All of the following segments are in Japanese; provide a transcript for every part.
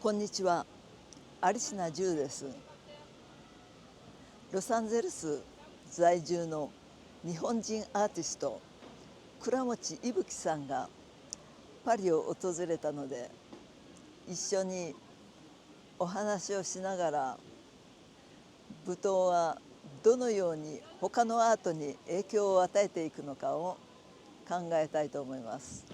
こんにちは、有科ジュです。ロサンゼルス在住の日本人アーティスト、倉持伊吹さんがパリを訪れたので、一緒にお話をしながら、舞踏はどのように他のアートに影響を与えていくのかを考えたいと思います。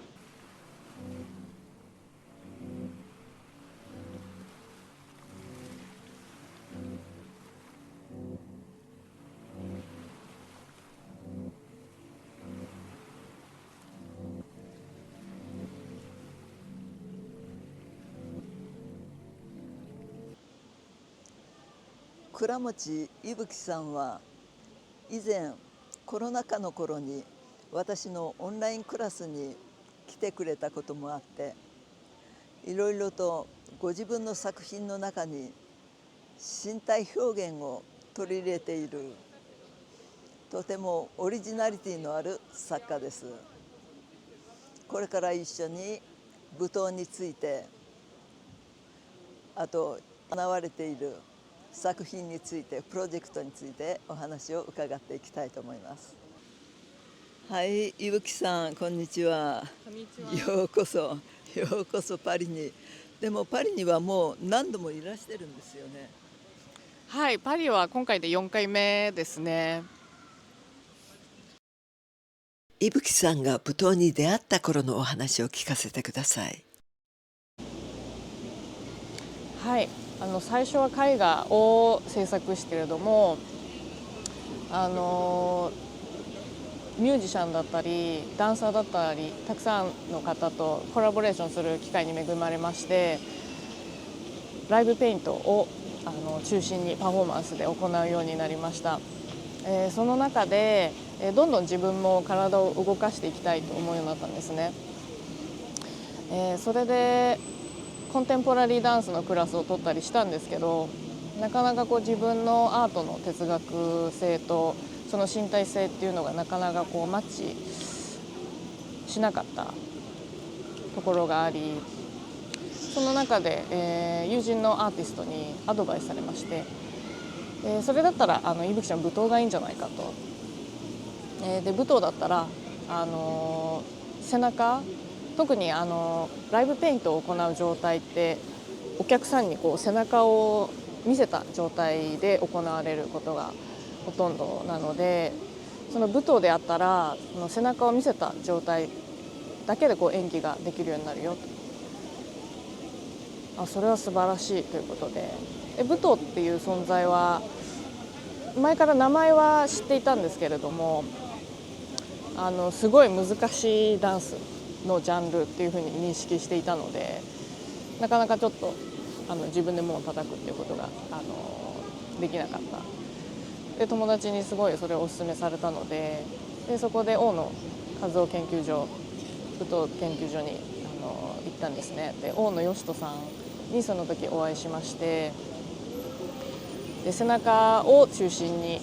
倉持伊吹さんは以前コロナ禍の頃に私のオンラインクラスに来てくれたこともあって、いろいろとご自分の作品の中に身体表現を取り入れている、とてもオリジナリティのある作家です。これから一緒に舞踏について、あと行われている作品について、プロジェクトについてお話を伺っていきたいと思います。はい、伊吹さん、こんにちは。こんにちは。ようこそ、ようこそパリに。でもパリにはもう何度もいらしてるんですよね。はい、パリは今回で4回目ですね。伊吹さんが舞踏に出会った頃のお話を聞かせてください。はい、最初は絵画を制作してけれども、ミュージシャンだったりダンサーだったりたくさんの方とコラボレーションする機会に恵まれまして、ライブペイントを中心にパフォーマンスで行うようになりました。その中でどんどん自分も体を動かしていきたいと思うようになったんですね。それでコンテンポラリーダンスのクラスを取ったりしたんですけど、なかなか自分のアートの哲学性とその身体性っていうのがなかなかマッチしなかったところがあり、その中で、友人のアーティストにアドバイスされまして、それだったら伊吹ちゃん舞踏がいいんじゃないかと。で舞踏だったら、背中、特にライブペイントを行う状態ってお客さんに背中を見せた状態で行われることがほとんどなので、その舞踏であったらその背中を見せた状態だけで演技ができるようになるよと。それは素晴らしいということで、舞踏っていう存在は前から名前は知っていたんですけれども、すごい難しいダンスのジャンルっていうふうに認識していたので、なかなかちょっと自分で門を叩くっていうことができなかった。で友達にすごいそれをお勧めされたので、そこで大野和夫研究所、舞踏研究所に行ったんですね。で大野義人さんにその時お会いしまして、で背中を中心に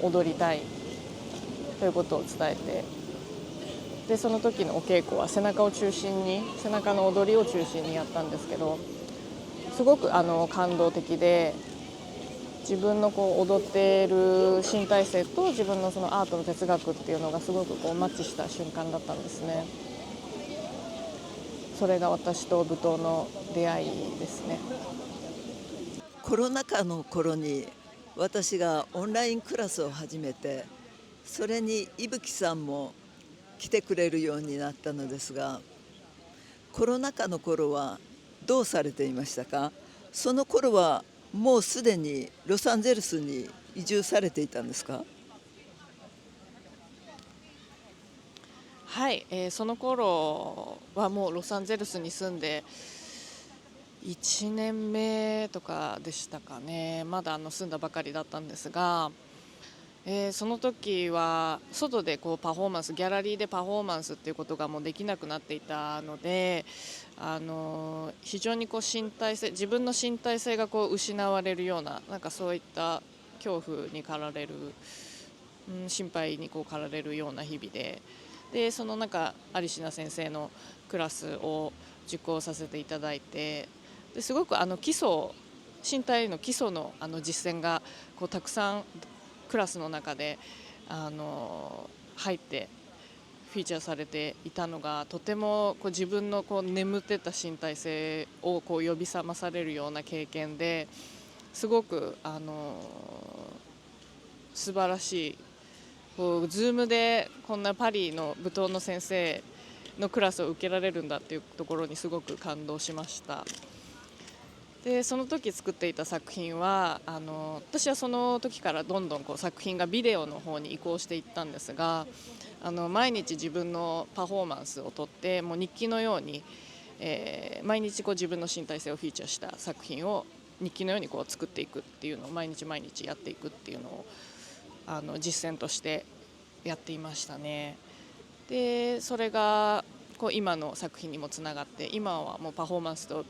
踊りたいということを伝えて、でその時のお稽古は背中を中心に、背中の踊りを中心にやったんですけど、すごく感動的で、自分の踊っている身体性と自分のそのアートの哲学っていうのがすごくマッチした瞬間だったんですね。それが私と舞踏の出会いですね。コロナ禍の頃に私がオンラインクラスを始めて、それに伊吹さんも来てくれるようになったのですが、コロナ禍の頃はどうされていましたか？その頃はもうすでにロサンゼルスに移住されていたんですか？はい、その頃はもうロサンゼルスに住んで1年目とかでしたかね。まだ住んだばかりだったんですが、その時は外でパフォーマンス、ギャラリーでパフォーマンスっていうことがもうできなくなっていたので、非常に身体性、自分の身体性が失われるような、なんかそういった恐怖に駆られる、心配に駆られるような日々で、その中有科先生のクラスを受講させていただいて、ですごく基礎身体の基礎の実践がこうたくさんクラスの中で入ってフィーチャーされていたのが、とてもこう自分のこう眠ってた身体性をこう呼び覚まされるような経験で、すごく素晴らしい。こう Zoom でこんなパリの舞踏の先生のクラスを受けられるんだっていうところにすごく感動しました。でその時作っていた作品は私はその時からどんどんこう作品がビデオの方に移行していったんですが、毎日自分のパフォーマンスをとって、もう日記のように、毎日こう自分の身体性をフィーチャーした作品を日記のようにこう作っていくっていうのを毎日毎日やっていくっていうのを実践としてやっていましたね。でそれがこう今の作品にもつながって、今はもうパフォーマンスと、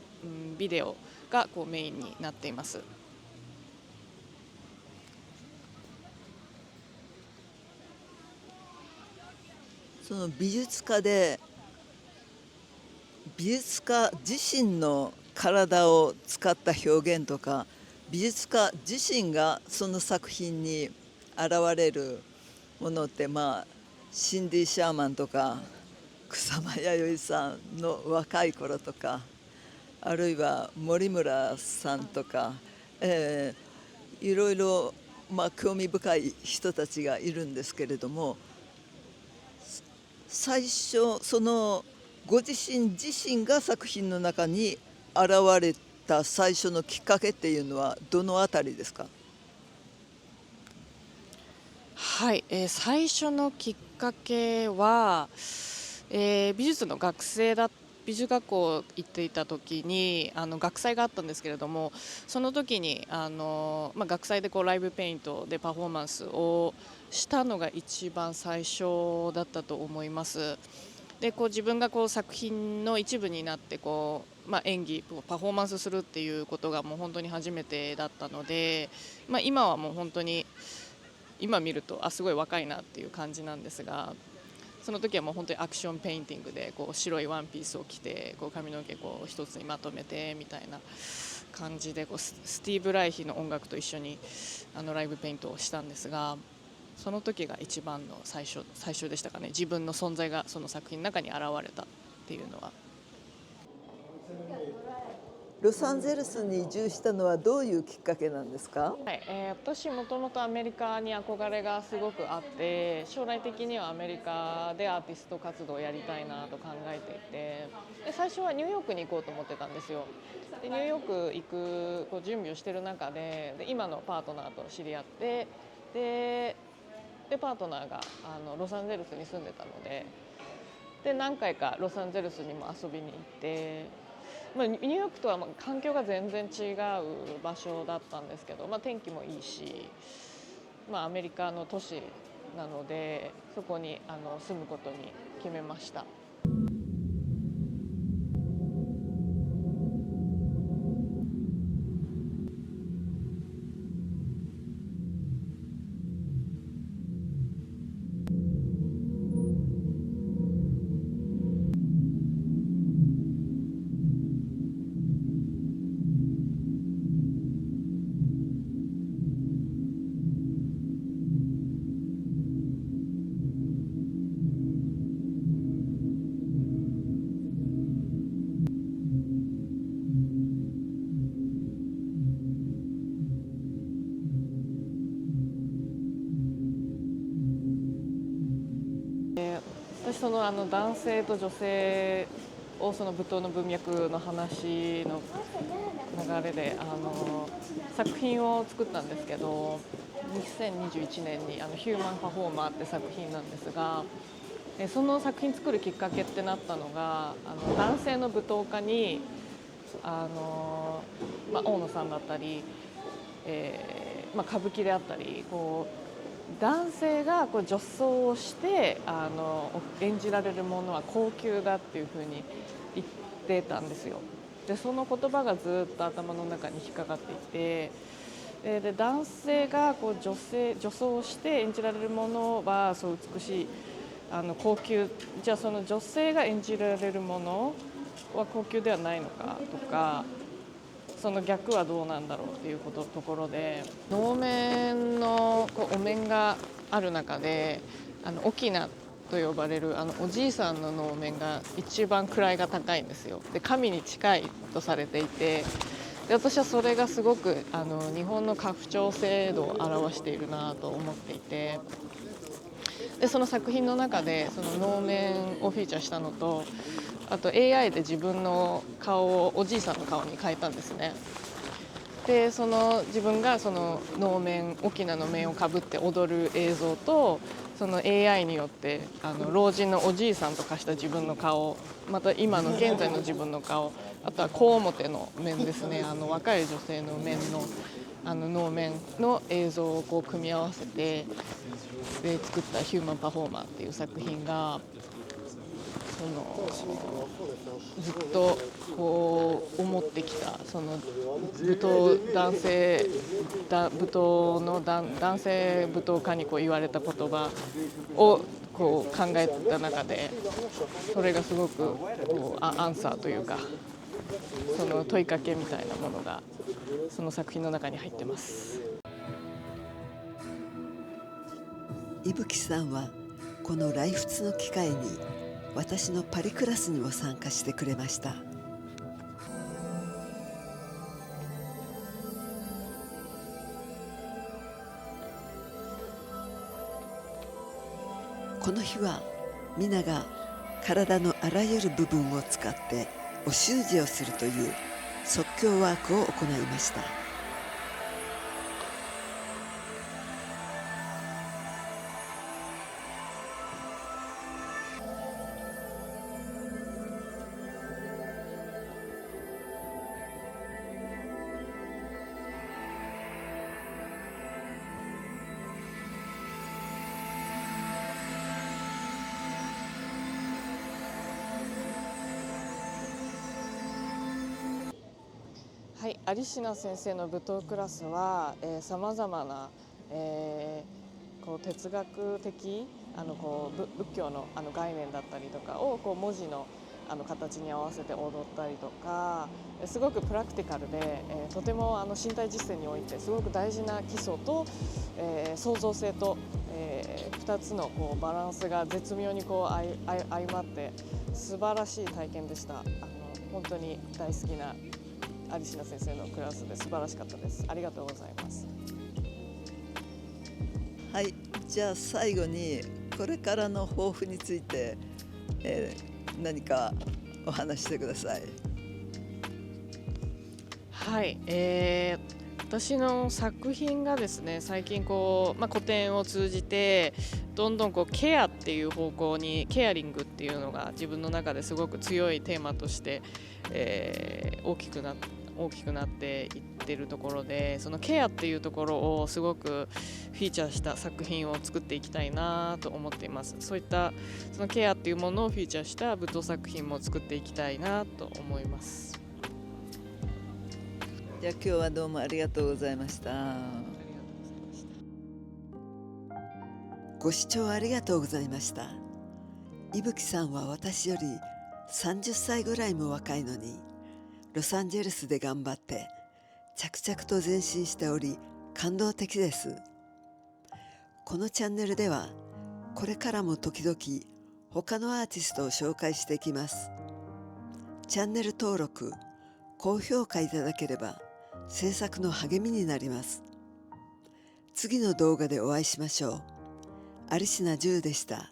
ビデオがこうメインになっています。その美術家で美術家自身の体を使った表現とか、美術家自身がその作品に現れるものって、シンディ・シャーマンとか草間彌生さんの若い頃とか、あるいは森村さんとか、いろいろ、興味深い人たちがいるんですけれども、最初そのご自身自身が作品の中に現れた最初のきっかけっていうのはどのあたりですか？はい、最初のきっかけは、美術学校行っていた時に学祭があったんですけれども、その時に学祭でこうライブペイントでパフォーマンスをしたのが一番最初だったと思います。でこう自分がこう作品の一部になってこう、演技パフォーマンスするっていうことがもう本当に初めてだったので、今はもう本当に今見るとすごい若いなっていう感じなんですが、その時はもう本当にアクションペインティングでこう白いワンピースを着てこう髪の毛こう一つにまとめてみたいな感じでこうスティーブ・ライヒの音楽と一緒にライブペイントをしたんですが、その時が一番の最初でしたかね。自分の存在がその作品の中に現れたっていうのは。ロサンゼルスに移住したのはどういうきっかけなんですか？はい、私もともとアメリカに憧れがすごくあって、将来的にはアメリカでアーティスト活動をやりたいなと考えていて、で最初はニューヨークに行こうと思ってたんですよ。でニューヨーク行くこう準備をしている中で今のパートナーと知り合って、でパートナーがロサンゼルスに住んでたので、何回かロサンゼルスにも遊びに行って。ニューヨークとは環境が全然違う場所だったんですけど、天気もいいし、アメリカの都市なのでそこに住むことに決めました。私その男性と女性をその舞踏の文脈の話の流れで作品を作ったんですけど、2021年にヒューマンパフォーマーって作品なんですが、その作品作るきっかけってなったのが男性の舞踏家に大野さんだったり、歌舞伎であったりこう男性がこう女装をして演じられるものは高級だっていうふうに言ってたんですよ。でその言葉がずっと頭の中に引っかかっていて、で男性がこう女装をして演じられるものはそう美しい高級、じゃあその女性が演じられるものは高級ではないのかとか、その逆はどうなんだろうっていうところで、能面のお面がある中で翁と呼ばれるおじいさんの能面が一番位が高いんですよ。で神に近いとされていて、で私はそれがすごく日本の家父長制度を表しているなと思っていて、でその作品の中でその能面をフィーチャーしたのと、あと AI で自分の顔をおじいさんの顔に変えたんですね。でその自分がその能面翁の面をかぶって踊る映像と、その AI によって老人のおじいさんと化した自分の顔、また今の現在の自分の顔、あとは小面の面ですね、若い女性の面の能面の映像をこう組み合わせてで作った「ヒューマンパフォーマー」っていう作品がずっとこう思ってきた、その舞踏男性舞踏の男性舞踏家にこう言われた言葉をこう考えた中で、それがすごくこうアンサーというか、その問いかけみたいなものがその作品の中に入ってます。伊吹さんはこの来仏の機会に私のパリクラスにも参加してくれました。この日は皆が体のあらゆる部分を使ってお習字をするという即興ワークを行いました。はい、有科先生の舞踏クラスはさまざまな、こう哲学的こう仏教の概念だったりとかをこう文字の形に合わせて踊ったりとか、すごくプラクティカルで、とても身体実践においてすごく大事な基礎と、創造性と、2つのこうバランスが絶妙にこう相まって素晴らしい体験でした。本当に大好きな有科先生のクラスで素晴らしかったです。ありがとうございます。はい、じゃあ最後にこれからの抱負について、何かお話してください。はい、私の作品がですね、最近こう、個展を通じてどんどんこうケアっていう方向に、ケアリングっていうのが自分の中ですごく強いテーマとして、大きくなっていってるところで、そのケアっていうところをすごくフィーチャーした作品を作っていきたいなと思っています。そういったそのケアっていうものをフィーチャーした舞踏作品も作っていきたいなと思います。じゃあ今日はどうもありがとうございました。ご視聴ありがとうございました。伊吹さんは私より30歳ぐらいも若いのに、ロサンゼルスで頑張って着々と前進しており感動的です。このチャンネルではこれからも時々他のアーティストを紹介していきます。チャンネル登録、高評価いただければ制作の励みになります。次の動画でお会いしましょう。有科10でした。